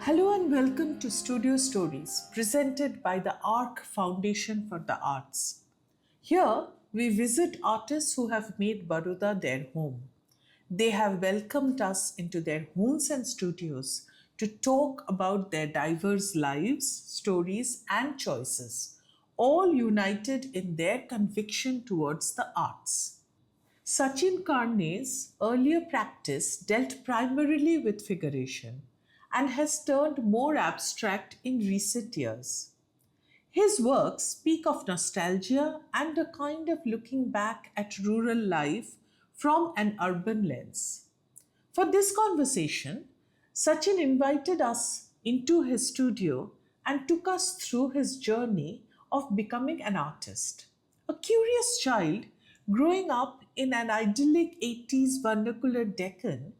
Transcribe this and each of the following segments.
Hello and welcome to Studio Stories, presented by the ARC Foundation for the Arts. Here, we visit artists who have made Baroda their home. They have welcomed us into their homes and studios to talk about their diverse lives, stories, and choices, all united in their conviction towards the arts. Sachin Karne's earlier practice dealt primarily with figuration and has turned more abstract in recent years. His works speak of nostalgia and a kind of looking back at rural life from an urban lens. For this conversation, Sachin invited us into his studio and took us through his journey of becoming an artist. A curious child growing up in an idyllic 80s vernacular Deccan,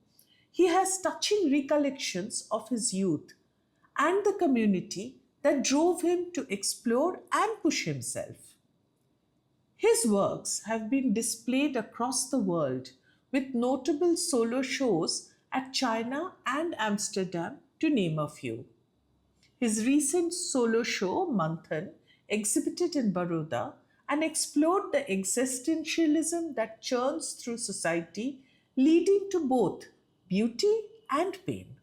he has touching recollections of his youth and the community that drove him to explore and push himself. His works have been displayed across the world with notable solo shows at China and Amsterdam, to name a few. His recent solo show, Manthan, exhibited in Baroda and explored the existentialism that churns through society, leading to both beauty and pain.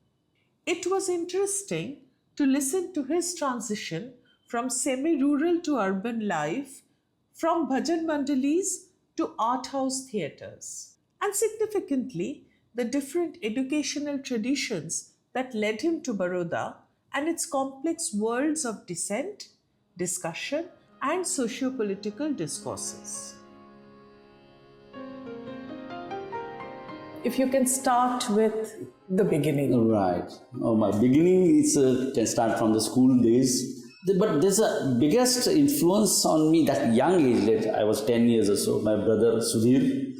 It was interesting to listen to his transition from semi rural to urban life, from bhajan mandalis to art house theatres, and significantly, the different educational traditions that led him to Baroda and its complex worlds of dissent, discussion, and socio-political discourses. If you can start with the beginning. Right. Oh, my beginning is can start from the school days. But there's a biggest influence on me that young age. That I was 10 years or so. My brother Sudhir,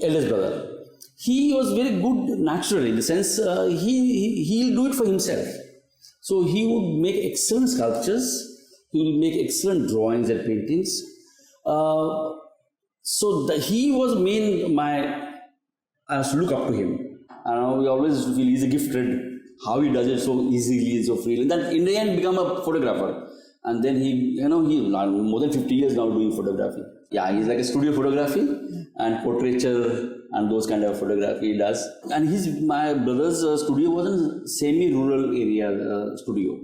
eldest brother, he was very good naturally. In the sense he'll do it for himself. So he would make excellent sculptures. He will make excellent drawings and paintings. He was I used to look up to him. And we always feel he's gifted, how he does it so easily, so freely. Then in the end become a photographer. And then he more than 50 years now doing photography. Yeah, he's like a studio photography and portraiture and those kind of photography he does. And my brother's studio was in semi-rural area studio.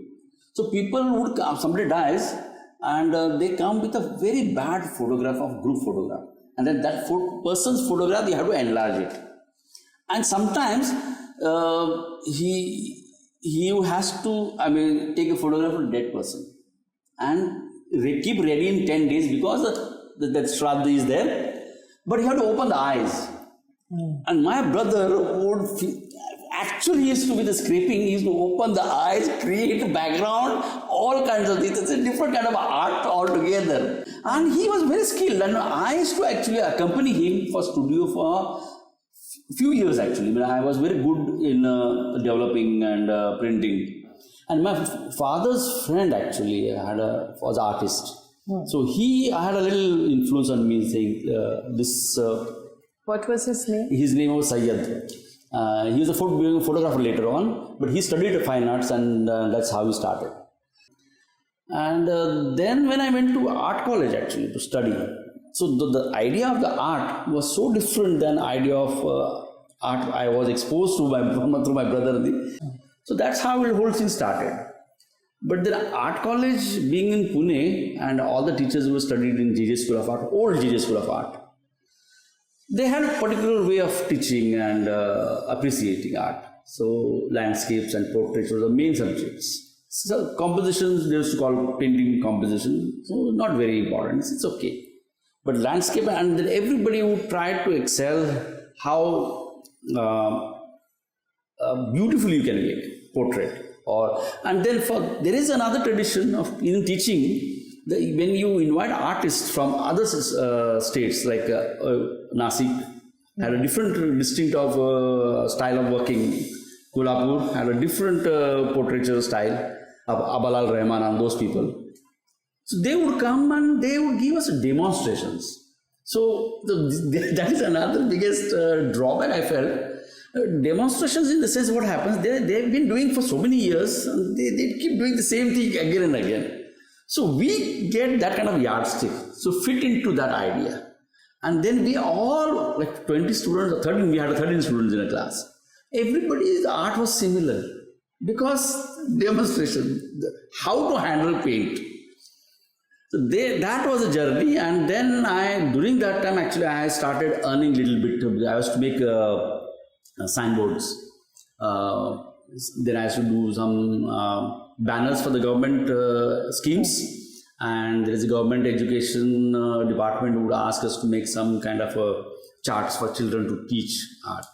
So people would come, somebody dies and they come with a very bad photograph of group photograph. And then that person's photograph, you have to enlarge it. And sometimes he has to, take a photograph of a dead person and keep ready in 10 days because that Shraddha is there. But you have to open the eyes. And my brother would he used to, with the scraping, he used to open the eyes, create background, all kinds of things. It's a different kind of art altogether. And he was very skilled. And I used to actually accompany him for studio for few years actually. I was very good in developing and printing. And my father's friend actually was an artist. So he had a little influence on me saying What was his name? His name was Syed. He was a photographer later on, but he studied fine arts and that's how he started. And then when I went to art college actually to study, so the idea of the art was so different than the idea of art I was exposed to through my brother. So that's how the whole thing started. But the art college being in Pune and all the teachers who studied in JJ School of Art, old JJ School of Art, they had a particular way of teaching and appreciating art. So landscapes and portraits were the main subjects. So compositions, they used to call painting composition. So not very important, it's okay. But landscape, and then everybody would try to excel how beautifully you can make portrait. And then there is another tradition of in teaching, when you invite artists from other states like Nasik had a different distinct of style of working. Kolhapur had a different portraiture style of Abalal Rahman and those people. So they would come and they would give us demonstrations. So that is another biggest drawback I felt. Demonstrations in the sense what happens, they've been doing for so many years, and they keep doing the same thing again and again. So we get that kind of yardstick, so fit into that idea. And then we all, like 20 students, or 13, we had 13 students in a class. Everybody's art was similar because demonstration, how to handle paint. So that was a journey, and then during that time actually I started earning little bit. I used to make signboards. Then I used to do some banners for the government schemes. And there is a government education department who would ask us to make some kind of charts for children to teach art.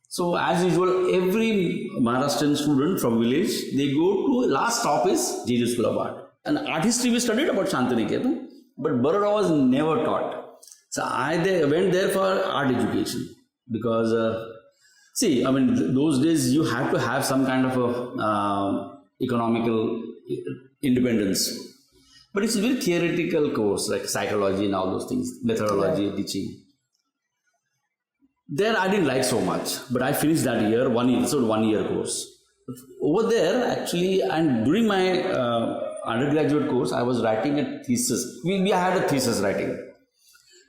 So as usual, every Maharashtrian student from village, they go to, last stop is JJ School of Art. And art history we studied about Shantiniketan, but Baroda was never taught. So I went there for art education because, those days you have to have some kind of economical independence. But it's a very theoretical course, like psychology and all those things, methodology, teaching. There I didn't like so much, but I finished that year, 1 year, so 1 year course. But over there, actually, and during my undergraduate course, I was writing a thesis. We had a thesis writing.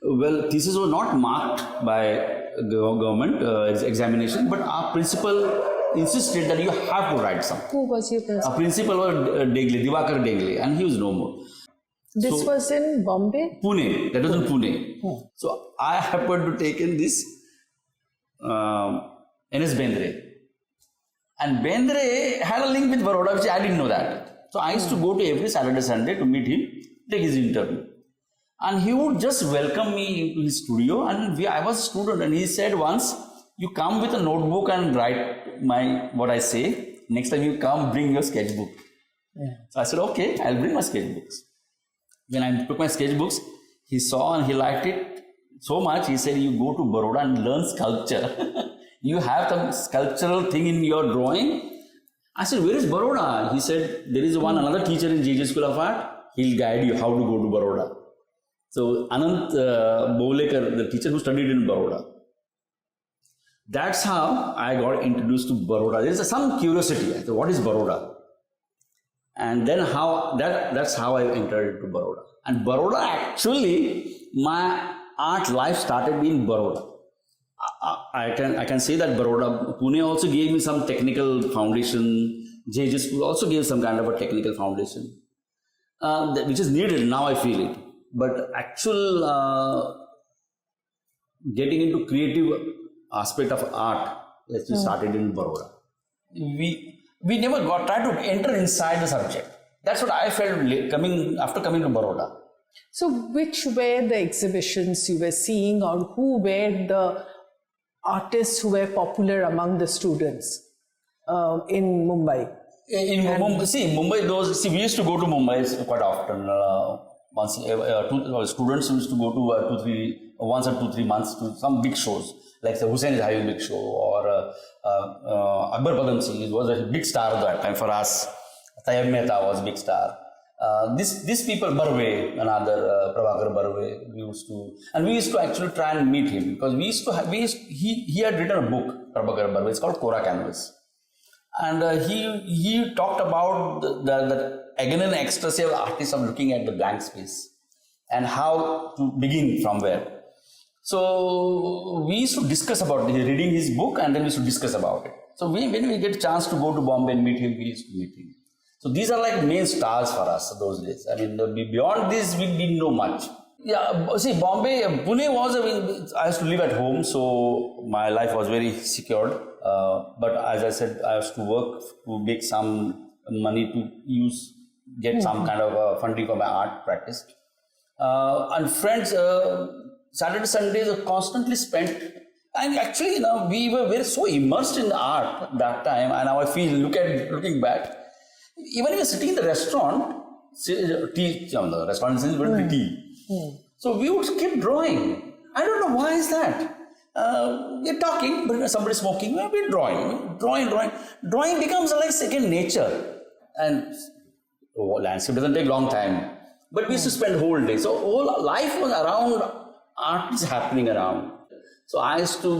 Well, thesis was not marked by government examination, but our principal insisted that you have to write something. Who was your principal? Our principal was Divakar Degle, and he was no more. This was in Bombay? Pune, that was in Pune. So I happened to take in this N.S. Bendre. And Bendre had a link with Baroda, which I didn't know that. So I used to go to every Saturday, Sunday to meet him, take his interview. And he would just welcome me into his studio. And I was a student, and he said once, you come with a notebook and write what I say. Next time you come, bring your sketchbook. Yeah. So I said, okay, I'll bring my sketchbooks. When I took my sketchbooks, he saw and he liked it so much. He said, you go to Baroda and learn sculpture. You have some sculptural thing in your drawing. I said, where is Baroda? He said, there is another teacher in JJ School of Art. He'll guide you how to go to Baroda. So Anant Bowlekar, the teacher who studied in Baroda. That's how I got introduced to Baroda. There is some curiosity. I thought, what is Baroda? And then that's how I entered into Baroda. And Baroda, actually, my art life started in Baroda. I can say that Baroda, Pune also gave me some technical foundation. JJ School also gave some kind of a technical foundation, which is needed now. I feel it. But actual getting into creative aspect of art, let's just started in Baroda. We never tried to enter inside the subject. That's what I felt after coming to Baroda. So which were the exhibitions you were seeing, or who were the artists who were popular among the students in Mumbai? Mumbai, we used to go to Mumbai quite often. Students used to go to once or 2-3 months to some big shows, like the Hussain is having a big show, or Akbar Padam Singh was a big star at that time for us. Tayyab Mehta was a big star. These people, Barve, another Prabhakar Barve, we used to actually try and meet him, because he had written a book, Prabhakar Barve, it's called Kora Canvas. And he talked about the agony and ecstasy of the artist of looking at the blank space and how to begin from where. So we used to discuss about reading his book, and then we used to discuss about it. So when we get a chance to go to Bombay and meet him, we used to meet him. So these are like main stars for us those days. I mean, beyond this, we didn't know much. Yeah, see, Bombay, Pune was, I used to live at home, so my life was very secured. But as I said, I used to work to make some money to get some kind of funding for my art practice. And friends, Saturday, Sundays are constantly spent. And actually, we were so immersed in the art that time. And now I feel, looking back, even if you're sitting in the restaurant, the restaurant is going to tea. So we would keep drawing. I don't know why is that. We're talking, but somebody's smoking, we're drawing. Drawing becomes like second nature. And landscape doesn't take long time. But we used to spend whole day. So whole life was around art is happening around. So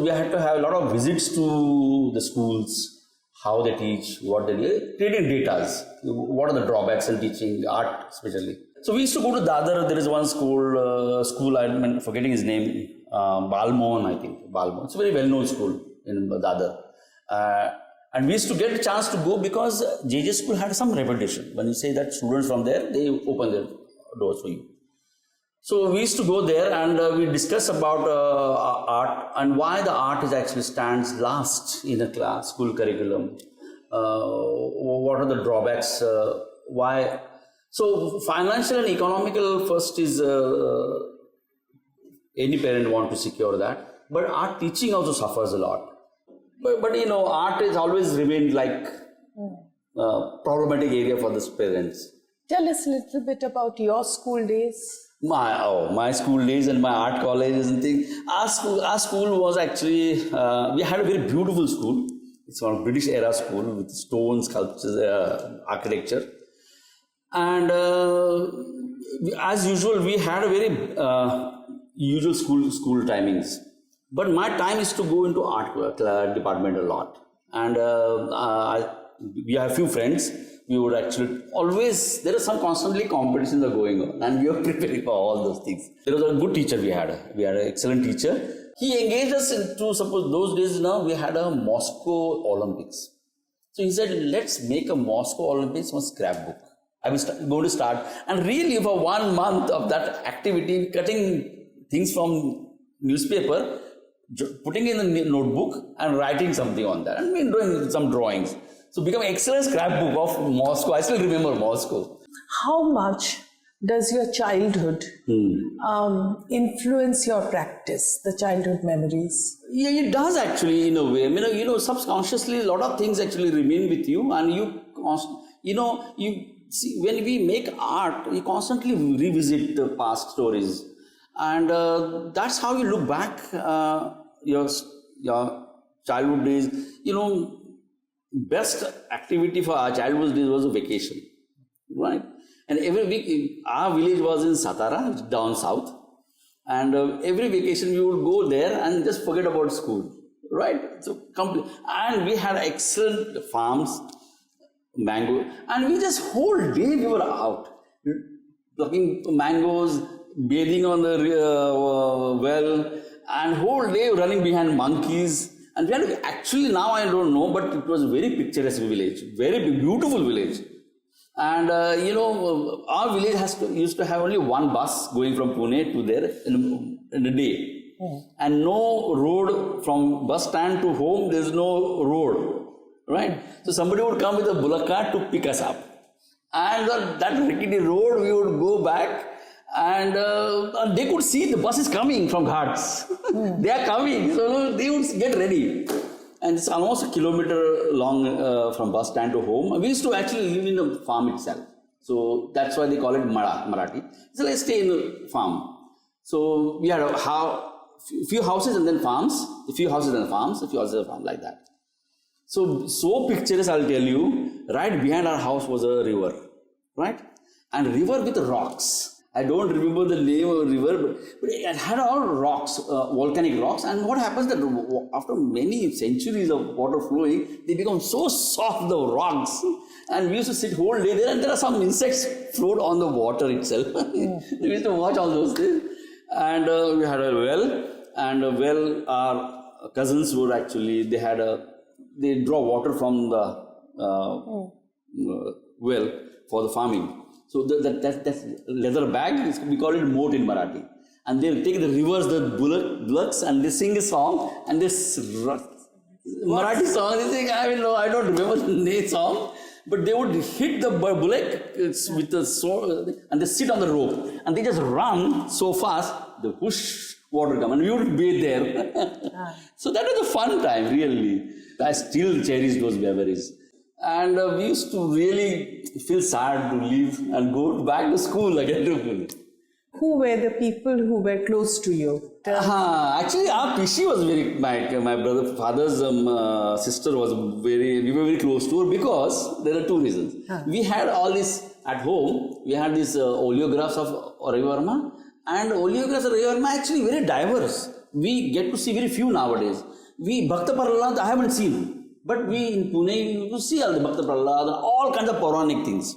we had to have a lot of visits to the schools, how they teach, what they do, creating data, what are the drawbacks in teaching art especially. So we used to go to Dadar. There is one school I'm forgetting his name, Balmohan, I think. Balmohan. It's a very well-known school in Dadar. And we used to get a chance to go because JJ school had some reputation. When you say that students from there, they open their doors for you. So we used to go there and we discuss about art and why the art is actually stands last in a school curriculum. What are the drawbacks? Why? So financial and economical first is any parent want to secure that. But art teaching also suffers a lot. But you know, art has always remained like problematic area for the parents. Tell us a little bit about your school days. My school days and my art colleges and things. Our school was actually, we had a very beautiful school. It's a British era school with stone sculptures, architecture. And as usual, we had a very usual school timings. But my time is to go into art department a lot. And we have a few friends. We would actually always, there are some constantly competitions are going on and we are preparing for all those things. There was a good teacher we had an excellent teacher. He engaged us into, suppose those days now we had a Moscow Olympics. So he said, let's make a Moscow Olympics from scrapbook. I was going to start, and really for 1 month of that activity, cutting things from newspaper, putting in a notebook and writing something on that, and doing some drawings. So become excellent scrapbook of Moscow. I still remember Moscow. How much does your childhood influence your practice, the childhood memories? Yeah, it does actually in a way. I mean, you know, subconsciously a lot of things actually remain with you, and you see, when we make art, you constantly revisit the past stories, and that's how you look back your childhood days. You know, best activity for our childhood days was a vacation, right? And every week, our village was in Satara, down south, and every vacation we would go there and just forget about school, right? So and we had excellent farms, mango, and we just whole day we were out plucking mangoes, bathing on the well, and whole day running behind monkeys. And we had actually, now I don't know, but it was a very picturesque village, very beautiful village. And our village used to have only one bus going from Pune to there in a day. And no road from bus stand to home, there's no road, right? So somebody would come with a bullock cart to pick us up. And that rickety road, we would go back, and they could see the bus is coming from Ghats. They are coming, so they would get ready. And it's almost a kilometer long from bus stand to home. We used to actually live in the farm itself. So that's why they call it Marathi. So let's stay in the farm. So we had a few houses and then farms, a few houses and farms, a few houses and farms, like that. So picturesque, I'll tell you, right behind our house was a river, right? And river with rocks. I don't remember the name of the river, but it had all rocks, volcanic rocks. And what happens that after many centuries of water flowing, they become so soft, the rocks. And we used to sit whole day there, and there are some insects float on the water itself. We used to watch all those things. And we had a well, and our cousins would actually, they draw water from the well for the farming. So that leather bag, we call it moat in Marathi. And they take the rivers, the bullocks, and they sing a song, and this Marathi song, they sing, I don't remember the name song, but they would hit the bullock with the sword, and they sit on the rope, and they just run so fast, the whoosh, water come, and we would bathe there. So that was a fun time, really. I still cherish those memories. And we used to really feel sad to leave and go back to school again. Who were the people who were close to you? Actually, our Pishi was my brother, father's sister was we were very close to her, because there are two reasons. We had all this at home. We had these oleographs of Ravi Verma, and oleographs of Ravi Verma actually very diverse. we get to see very few nowadays. We Bhakta Prahlad I haven't seen, but we in Pune you see all the Bhakta Prahlad and all kinds of Puranic things.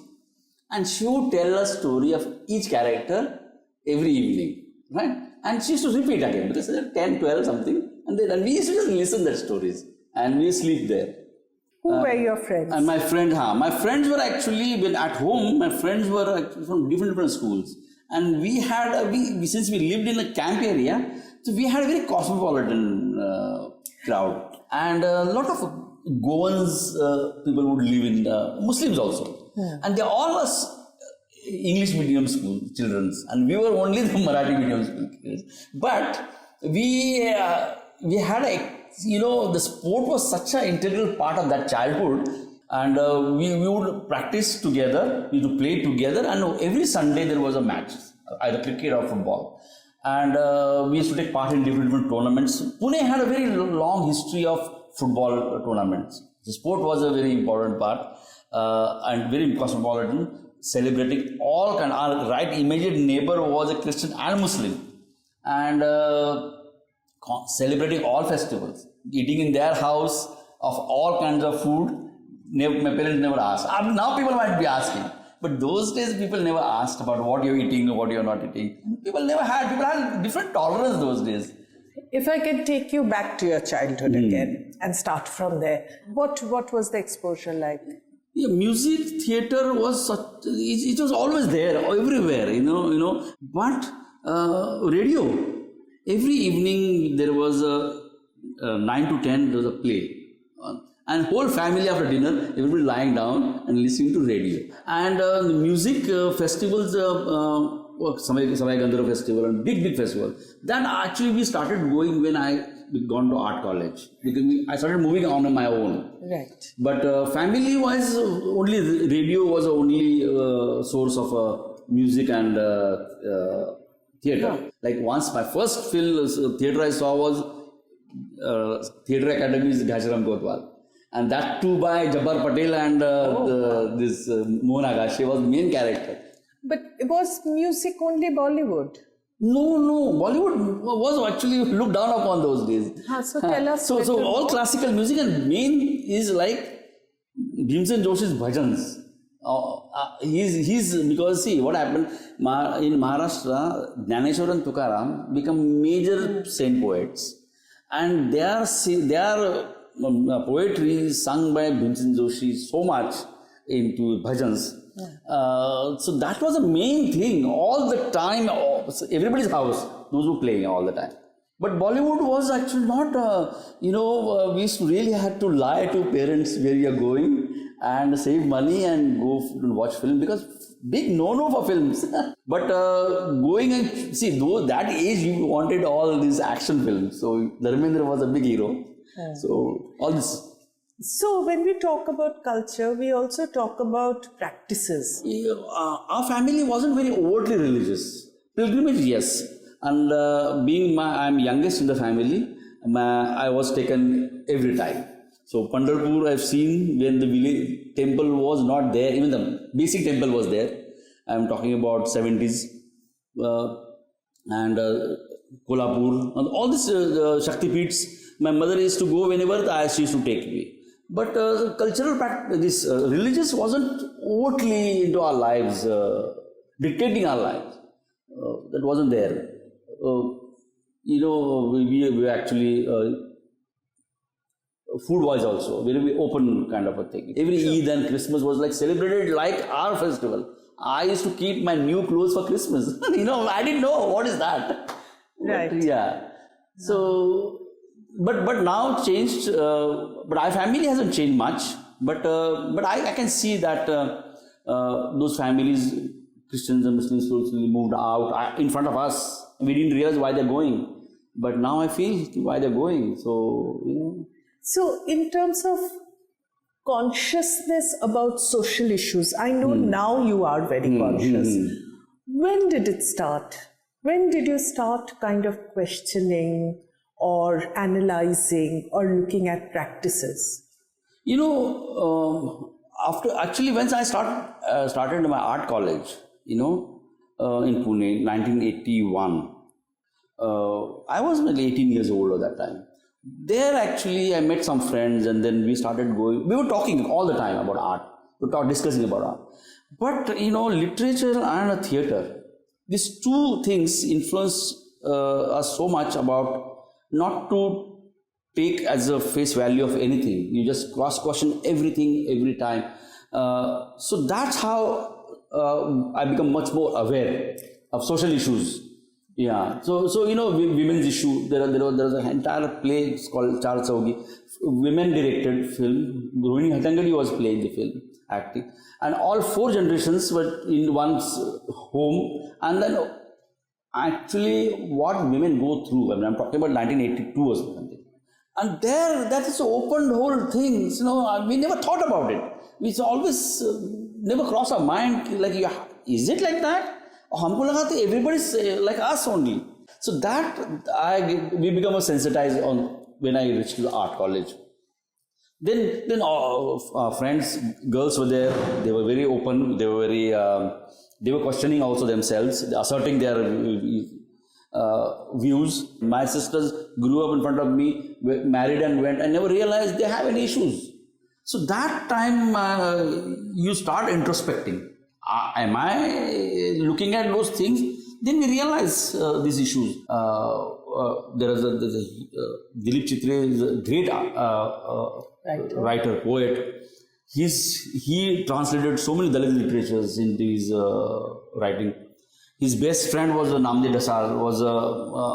And she would tell a story of each character every evening, right? And she used to repeat again because there are 10, 12 something, and we used to just listen to their stories and we sleep there. Who were your friends? And my friends were actually, when at home, my friends were actually from different schools. And we had, since we lived in a camp area, so we had a very cosmopolitan crowd. And a lot of Goans people would live in, Muslims also. Yeah. And they all was English medium school children. And we were only the Marathi medium school kids. But we had the sport was such an integral part of that childhood, and we would practice together, we would play together, and every Sunday there was a match, either cricket or football, and we used to take part in different tournaments. Pune had a very long history of football tournaments. The sport was a very important part and very cosmopolitan, celebrating all kind. Our right immediate neighbor was a Christian and Muslim, and celebrating all festivals, eating in their house of all kinds of food. My parents never asked. Now people might be asking, but those days people never asked about what you're eating or what you're not eating. People had different tolerance those days. If I can take you back to your childhood again and start from there, what was the exposure like? Yeah, music, theatre was it was always there, everywhere, But radio. Every evening there was a 9 to 10 there was a play, and whole family after dinner everybody lying down and listening to radio. And the music festivals, Samay Gandharva festival and big festival. Then actually we started going when I gone to art college, because I started moving on my own. Right. But family wise, only radio was the only source of music and theatre. Yeah. Like once my first theatre I saw was Theatre Academy's Ghajiram Kotwal, and that too by Jabbar Patel and this Mohan Agache was the main character. But was music only Bollywood? No, Bollywood was actually looked down upon those days. So tell us. So all classical music, and main is like Bhimsen Joshi's bhajans. He's because see what happened in Maharashtra, Jnaneshwar and Tukaram become major saint poets, and their poetry is sung by Bhimsen Joshi so much into bhajans. Yeah. So that was the main thing all the time. Everybody's house, those were playing all the time. But Bollywood was actually not. We used to really had to lie to parents where you are going and save money and go watch film, because big no for films. But going and see, though that age you wanted all these action films. So Dharmendra was a big hero. Yeah. So all this. So when we talk about culture, we also talk about practices. Our family wasn't very overtly religious. Pilgrimage, yes. And being I'm youngest in the family, I was taken every time. So Pandharpur I've seen when the village temple was not there, even the basic temple was there. I'm talking about 70s. And Kolhapur, and all these Shakti Peeths, my mother used to go whenever she used to take me. But cultural practice, religious wasn't overtly into our lives, dictating our lives. That wasn't there. We actually, food-wise also, very open kind of a thing. Every Eid and Christmas was like celebrated like our festival. I used to keep my new clothes for Christmas. I didn't know what is that. Right. But, yeah. So, but now changed. But our family hasn't changed much. But I can see that those families, Christians and Muslims, slowly moved out in front of us. We didn't realize why they're going. But now I feel why they're going. So, So in terms of consciousness about social issues, I know now you are very conscious. When did it start? When did you start kind of questioning or analyzing or looking at practices? After actually once I started my art college, in Pune, 1981. I was maybe 18 years old at that time. There actually I met some friends, and then we started going. We were talking all the time about art. We were discussing about art. But literature and theatre, these two things influence us so much about not to take as a face value of anything. You just cross question everything every time. So that's how I become much more aware of social issues. Yeah. So women's issue. There was an entire play. It's called Charles Saugi, women directed film. Rohini Hatangadi was playing the film, acting, and all four generations were in one's home. And then actually, what women go through. I mean, I'm talking about 1982 or something. And there, that is opened whole things. We never thought about it. We always never crossed our mind. Like, is it like that? हमको लगा था everybody's like us only. So that we become sensitized on when I reached the art college. Then our friends, girls were there. They were very open. They were very. They were questioning also themselves, asserting their views. My sisters grew up in front of me, married and went, and never realized they have any issues. So that time you start introspecting. Am I looking at those things? Then we realize these issues. There's a Dilip Chitre is a great writer, poet. He translated so many Dalit literatures into his writing. His best friend was Namde Dasar, was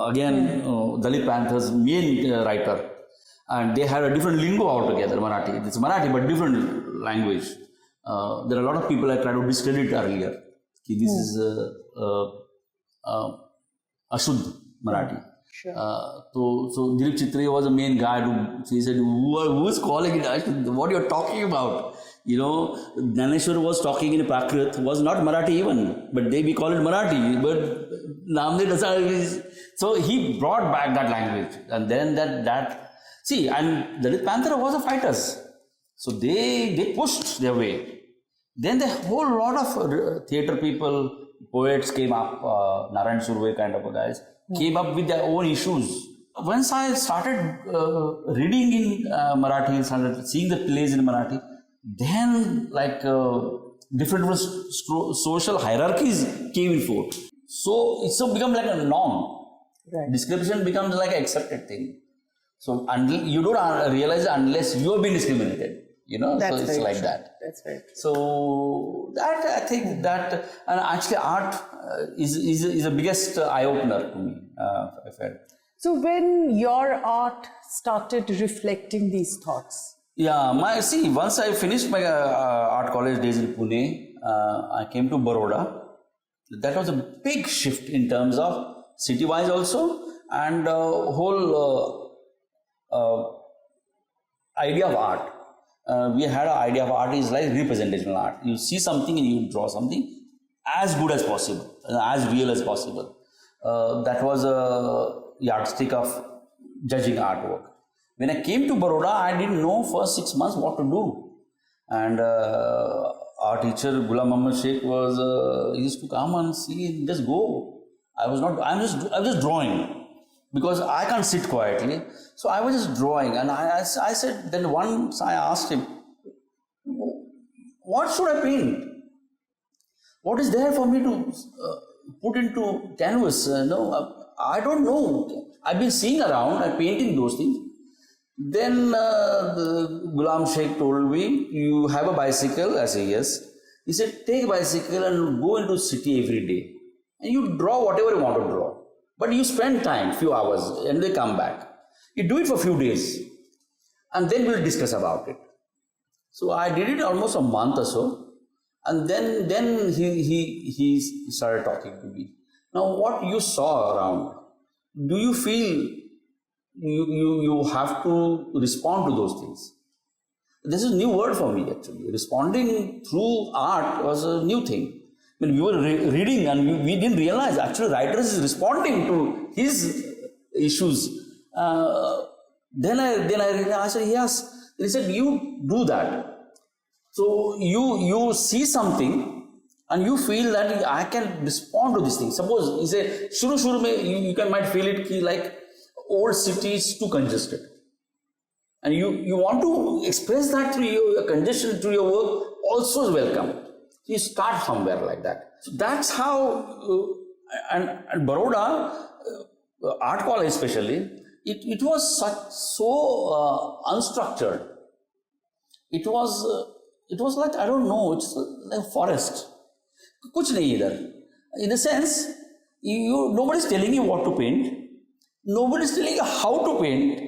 again Dalit Panthers' main writer. And they had a different lingo altogether, Marathi. It's Marathi, but different language. There are a lot of people I tried to discredit earlier. This is Ashuddh Marathi. Sure. So Dilip Chitre was the main guy he said, who is calling it Ashuddh? What you're talking about? Dhaneshwar was talking in Prakrit, was not Marathi even, but we call it Marathi. But Namde Dasar is. So he brought back that language. And then see, and Dalit Panther was the fighters. So they pushed their way. Then the whole lot of theatre people, poets came up, Narayan Surve kind of guys, came up with their own issues. Once I started reading in Marathi, started seeing the plays in Marathi, then different social hierarchies came in forth. So it's become like a norm. Right. Discrimination becomes like an accepted thing. So you don't realize it unless you have been discriminated. That's so it's very like true. that. That's very true. So that I think that, and actually art is the biggest eye opener to me. I felt. So when your art started reflecting these thoughts? Yeah, once I finished my art college days in Pune, I came to Baroda. That was a big shift in terms of city-wise also, and whole idea of art. We had an idea of art is like representational art. You see something and you draw something as good as possible, as real as possible. That was a yardstick of judging artwork. When I came to Baroda, I didn't know first 6 months what to do. And our teacher, Ghulam Muhammad Sheikh, he used to come and see, just go. I was just drawing. Because I can't sit quietly. So I was just drawing, and I said, then once I asked him, what should I paint? What is there for me to put into canvas? I don't know. I've been seeing around and painting those things. Then the Ghulam Sheikh told me, you have a bicycle? I said, yes. He said, take a bicycle and go into city every day. And you draw whatever you want to draw. But you spend time, few hours, and they come back. You do it for a few days, and then we'll discuss about it. So I did it almost a month or so, and then he started talking to me. Now, what you saw around, do you feel you have to respond to those things? This is a new word for me actually. Responding through art was a new thing. When we were reading and we didn't realize actually writers is responding to his issues. Then I realized, I said, yes. He said, you do that. So you see something and you feel that I can respond to this thing. Suppose you say, shuru mein, you might feel it ki like old city is too congested. And you want to express that through your congestion, through your work, also is welcome. You start somewhere like that. So that's how, and Baroda, art college especially, it was so unstructured. It was like, I don't know, it's like a forest. Kuch nahi idhar. In a sense, nobody's telling you what to paint. Nobody's telling you how to paint.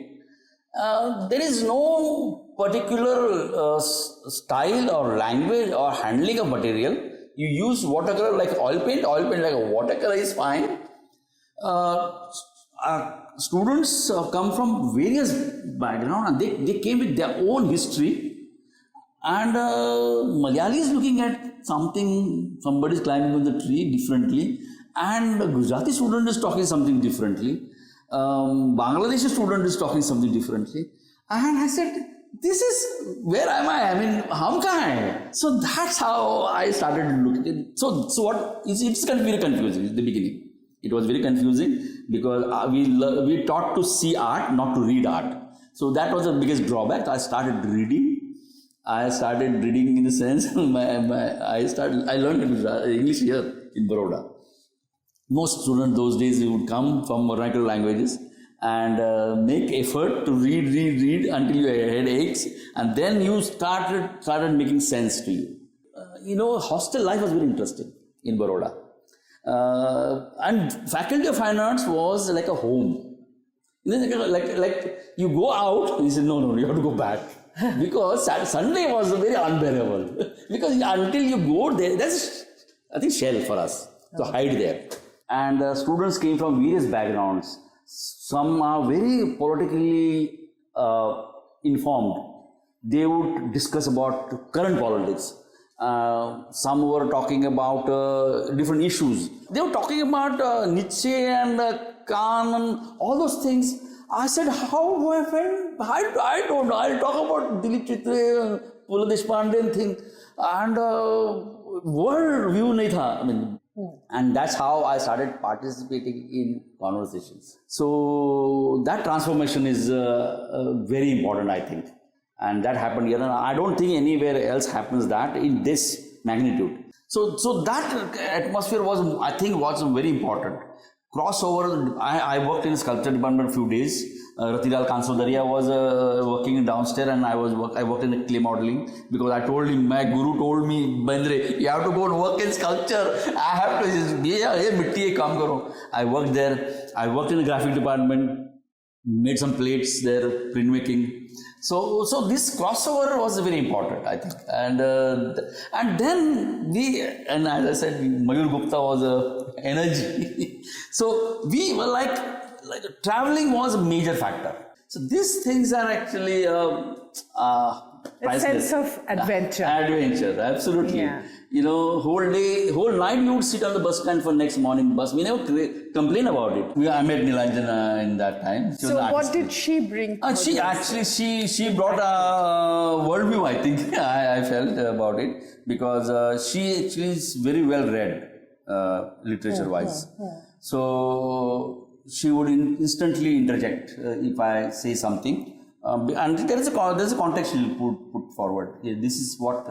There is no particular style or language or handling of material. You use watercolor like oil paint like a watercolor is fine. Students come from various backgrounds and they came with their own history. And Malayali is looking at somebody is climbing on the tree differently, and a Gujarati student is talking something differently. Bangladeshi student is talking something differently. And I said, this is, where am I? I mean, hum kahan hai? So that's how I started looking. So what, it's very confusing in the beginning. It was very confusing because we taught to see art, not to read art. So that was the biggest drawback. I started reading in the sense, I learned English here in Baroda. Most students those days would come from vernacular languages and make effort to read until your head aches, and then you started making sense to you. Hostel life was very interesting in Baroda. And Faculty of Fine Arts was like a home. Like you go out, you say, no, you have to go back. Because Sunday was very unbearable. Because until you go there, that's, I think, shell for us to hide there. And students came from various backgrounds. Some are very politically informed. They would discuss about current politics. Some were talking about different issues. They were talking about Nietzsche and Kant and all those things. I said, how do I find? I don't know. I'll talk about Dilip Chitre, Pula Deshpande thing. And world view nahi tha. I mean, and that's how I started participating in conversations. So that transformation is very important, I think. And that happened here. And I don't think anywhere else happens that in this magnitude. So that atmosphere was, I think, was very important. Crossover, I worked in sculpture department a few days. Ratilal Kansodaria was working downstairs, and I worked in the clay modeling because I told him, my guru told me, Bandre, you have to go and work in sculpture. I have to, mitti kaam karo. I worked there. I worked in the graphic department, made some plates there, printmaking. So this crossover was very important, I think. And then and as I said, Mayur Gupta was energy. So we were like traveling was a major factor. So these things are actually a sense of adventure. Adventure, absolutely. Yeah. Whole night we would sit on the bus stand for next morning bus. We never complain about it. I met Nilanjana in that time. So what did she bring? She brought a worldview, I think. I felt about it because she actually is very well read literature wise. So she would instantly interject if I say something. And there's a context she will put forward. Yeah, this is what.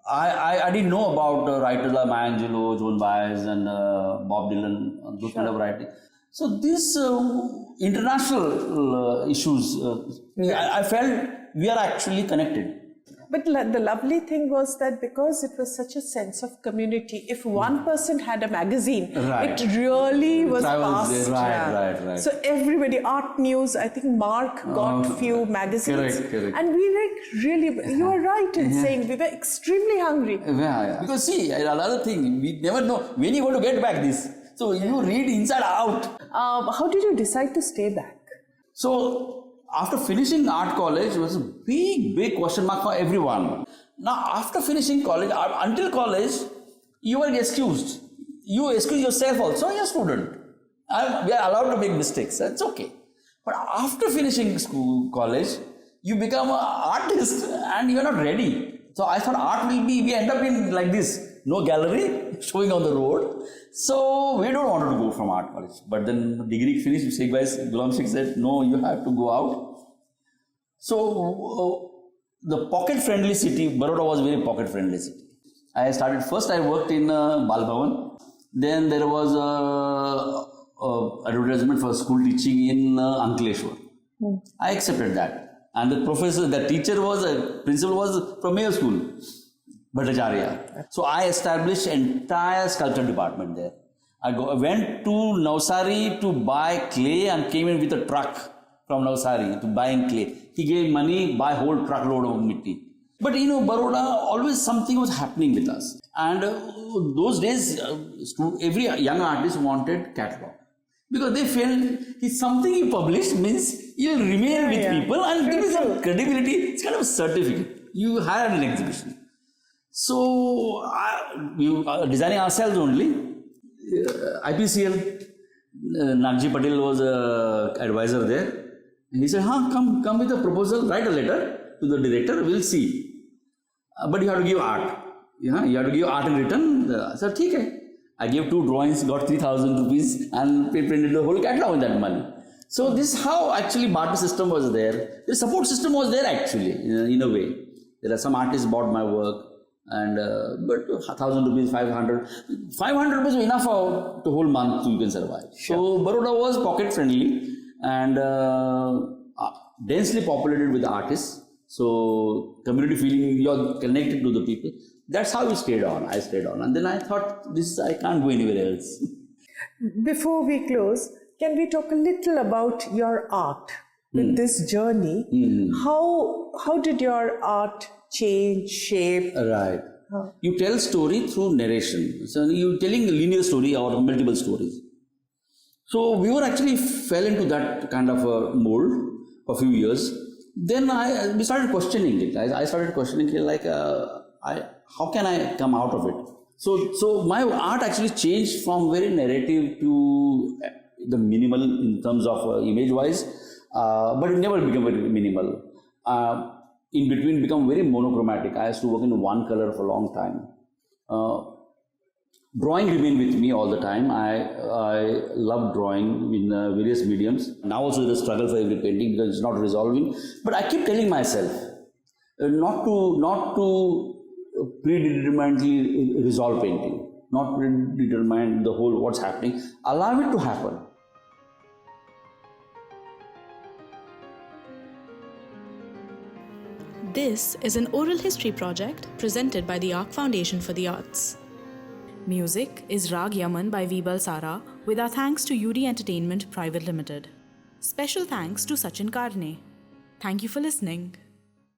I didn't know about writers like Maya Angelou, Joan Baez, and Bob Dylan, those kind of writing. So these international issues, I felt we are actually connected. But the lovely thing was that because it was such a sense of community, if one person had a magazine, it really was fast. Right. So everybody, Art News, I think Mark got few magazines. Correct. And we were really, you are right in saying we were extremely hungry. Yeah. Because see, another thing, we never know when you're going to get back this. So you read inside out. How did you decide to stay back? So after finishing art college, it was a big question mark for everyone. Now, after finishing college, until college, you were excused. You excuse yourself also, you're a student. We are allowed to make mistakes, that's okay. But after finishing college, you become an artist and you're not ready. So I thought art will be, we end up in like this, no gallery showing on the road. So we don't want to go from art college. But then degree finished, Ghulam Sheikh said, no, you have to go out. So the pocket-friendly city, Baroda was a very pocket-friendly city. I worked in Bal Bhavan. Then there was a advertisement for school teaching in Ankleshwar. I accepted that. And the principal was from Mayo School, Bhattacharya. So I established entire sculpture department there. I went to Navsari to buy clay and came in with a truck from Navsari to buying clay. He gave money, buy whole truckload of mitti. But Baroda, always something was happening with us. And those days, every young artist wanted catalog. Because they felt if something you publish means you'll remain with people and give you some credibility. It's kind of a certificate. You had an exhibition. So, we designing ourselves only. IPCL, Nagji Patel was an advisor there. And he said, come with a proposal, write a letter to the director, we'll see. But you have to give art. You have to give art in return. So, okay. I gave 2 drawings, got 3,000 rupees and printed the whole catalog with that money. So this is how actually barter system was there. The support system was there actually, in a way. There are some artists bought my work and but 1,000 rupees, 500. 500 rupees was enough for the whole month you can survive. Sure. So Baroda was pocket friendly and densely populated with artists. So community feeling, you're connected to the people. That's how we stayed on. I stayed on. And then I thought, I can't go anywhere else. Before we close, can we talk a little about your art with this journey? How did your art change, shape? Right. You tell story through narration. So you're telling a linear story or multiple stories. So we were actually fell into that kind of a mold for a few years. Then we started questioning it. I started questioning it like, how can I come out of it? So my art actually changed from very narrative to the minimal in terms of image-wise, but it never became very minimal. In between, become very monochromatic. I used to work in one color for a long time. Drawing remained with me all the time. I love drawing in various mediums. Now also there is a struggle for every painting because it's not resolving. But I keep telling myself not to predeterminedly resolve painting, not predetermine the whole what's happening. Allow it to happen. This is an oral history project presented by the Arc Foundation for the Arts. Music is Rag Yaman by Vibal Sara, with our thanks to UD Entertainment Private Limited. Special thanks to Sachin Karne. Thank you for listening.